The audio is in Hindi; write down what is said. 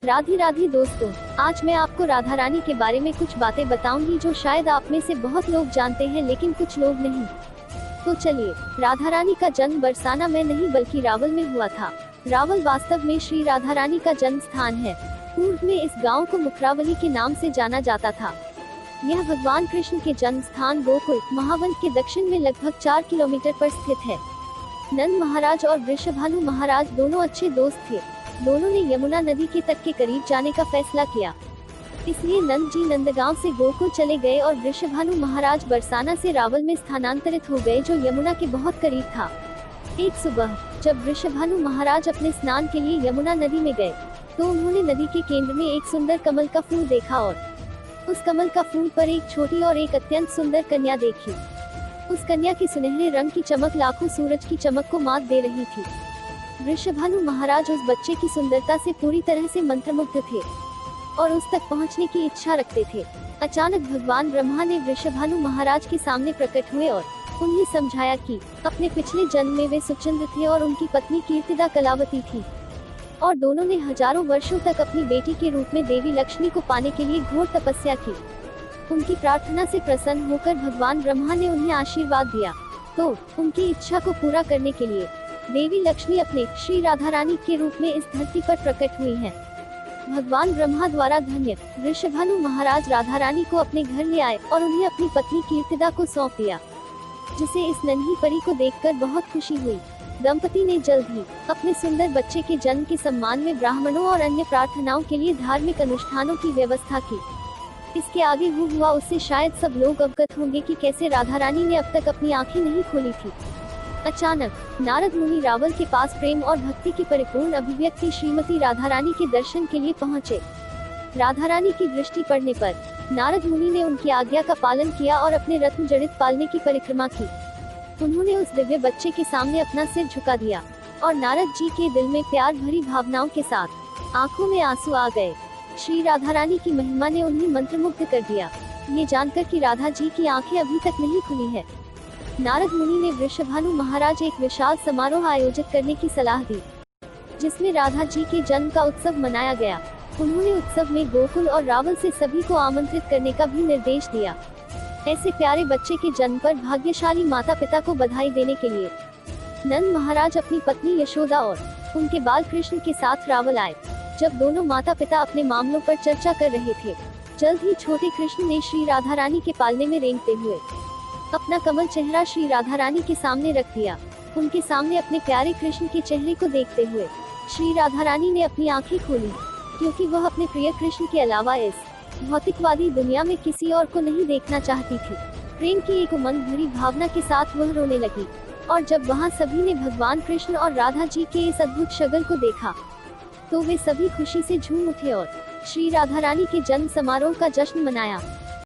राधे राधे दोस्तों, आज मैं आपको राधा रानी के बारे में कुछ बातें बताऊंगी जो शायद आप में से बहुत लोग जानते हैं लेकिन कुछ लोग नहीं। तो चलिए, राधा रानी का जन्म बरसाना में नहीं बल्कि रावल में हुआ था। रावल वास्तव में श्री राधा रानी का जन्म स्थान है। पूर्व में इस गांव को मुखरावली के नाम से जाना जाता था। यह भगवान कृष्ण के जन्म स्थान गोकुल महावन के दक्षिण में लगभग 4 किलोमीटर पर स्थित है। नंद महाराज और वृषभानु महाराज दोनों अच्छे दोस्त थे। दोनों ने यमुना नदी के तट के करीब जाने का फैसला किया। इसलिए नंद जी नंदगांव से गोकुल चले गए और वृषभानु महाराज बरसाना से रावल में स्थानांतरित हो गए जो यमुना के बहुत करीब था। एक सुबह जब वृषभानु महाराज अपने स्नान के लिए यमुना नदी में गए तो उन्होंने नदी के केंद्र में एक सुंदर कमल का फूल देखा और उस कमल का फूल पर एक छोटी और एक अत्यंत सुंदर कन्या देखी। उस कन्या के सुनहरे रंग की चमक लाखों सूरज की चमक को मात दे रही थी। वृषभानु महाराज उस बच्चे की सुंदरता से पूरी तरह से मंत्रमुग्ध थे और उस तक पहुंचने की इच्छा रखते थे। अचानक भगवान ब्रह्मा ने वृषभानु महाराज के सामने प्रकट हुए और उन्हें समझाया कि अपने पिछले जन्म में वे सुचंद्र थे और उनकी पत्नी कीर्तिदा कलावती थी और दोनों ने हजारों वर्षों तक अपनी बेटी के रूप में देवी लक्ष्मी को पाने के लिए घोर तपस्या की। उनकी प्रार्थना से प्रसन्न होकर भगवान ब्रह्मा ने उन्हें आशीर्वाद दिया। तो उनकी इच्छा को पूरा करने के लिए देवी लक्ष्मी अपने श्री राधा रानी के रूप में इस धरती पर प्रकट हुई हैं। भगवान ब्रह्मा द्वारा धन्य वृषभानु महाराज राधा रानी को अपने घर ले आए और उन्हें अपनी पत्नी कीर्तिदा को सौंप दिया, जिसे इस नन्ही परी को देखकर बहुत खुशी हुई। दंपति ने जल्द ही अपने सुंदर बच्चे के जन्म के सम्मान में ब्राह्मणों और अन्य प्रार्थनाओं के लिए धार्मिक अनुष्ठानों की व्यवस्था की। इसके आगे हुआ उससे शायद सब लोग अवगत होंगे कि कैसे राधा रानी ने अब तक अपनी आंखें नहीं खोली थी। अचानक नारद मुनि रावल के पास प्रेम और भक्ति की परिपूर्ण अभिव्यक्ति श्रीमती राधा रानी के दर्शन के लिए पहुंचे। राधा रानी की दृष्टि पड़ने पर नारद मुनि ने उनकी आज्ञा का पालन किया और अपने रत्न जड़ित पालने की परिक्रमा की। उन्होंने उस दिव्य बच्चे के सामने अपना सिर झुका दिया और नारद जी के दिल में प्यार भरी भावनाओं के साथ आंखों में आंसू आ गए। श्री राधा रानी की महिमा ने उन्हें मंत्रमुग्ध कर दिया, ये जानकर कि राधा जी की आंखें अभी तक नहीं खुली है। नारद मुनि ने वृषभानु महाराज एक विशाल समारोह आयोजित करने की सलाह दी, जिसमें राधा जी के जन्म का उत्सव मनाया गया। उन्होंने उत्सव में गोकुल और रावल से सभी को आमंत्रित करने का भी निर्देश दिया। ऐसे प्यारे बच्चे के जन्म पर भाग्यशाली माता पिता को बधाई देने के लिए नंद महाराज अपनी पत्नी यशोदा और उनके बाल कृष्ण के साथ रावल आए। जब दोनों माता पिता अपने मामलों पर चर्चा कर रहे थे, जल्द ही छोटे कृष्ण ने श्री राधा रानी के पालने में रेंगते हुए अपना कमल चेहरा श्री राधा रानी के सामने रख दिया। उनके सामने अपने प्यारे कृष्ण के चेहरे को देखते हुए श्री राधा रानी ने अपनी आंखें खोली, क्योंकि वह अपने प्रिय कृष्ण के अलावा इस भौतिकवादी दुनिया में किसी और को नहीं देखना चाहती थी। प्रेम की एक उमंग भरी भावना के साथ वह रोने लगी और जब वहाँ सभी ने भगवान कृष्ण और राधा जी के इस अद्भुत शगल को देखा तो वे सभी खुशी से झूम उठे और श्री राधा रानी के जन्म समारोह का जश्न मनाया।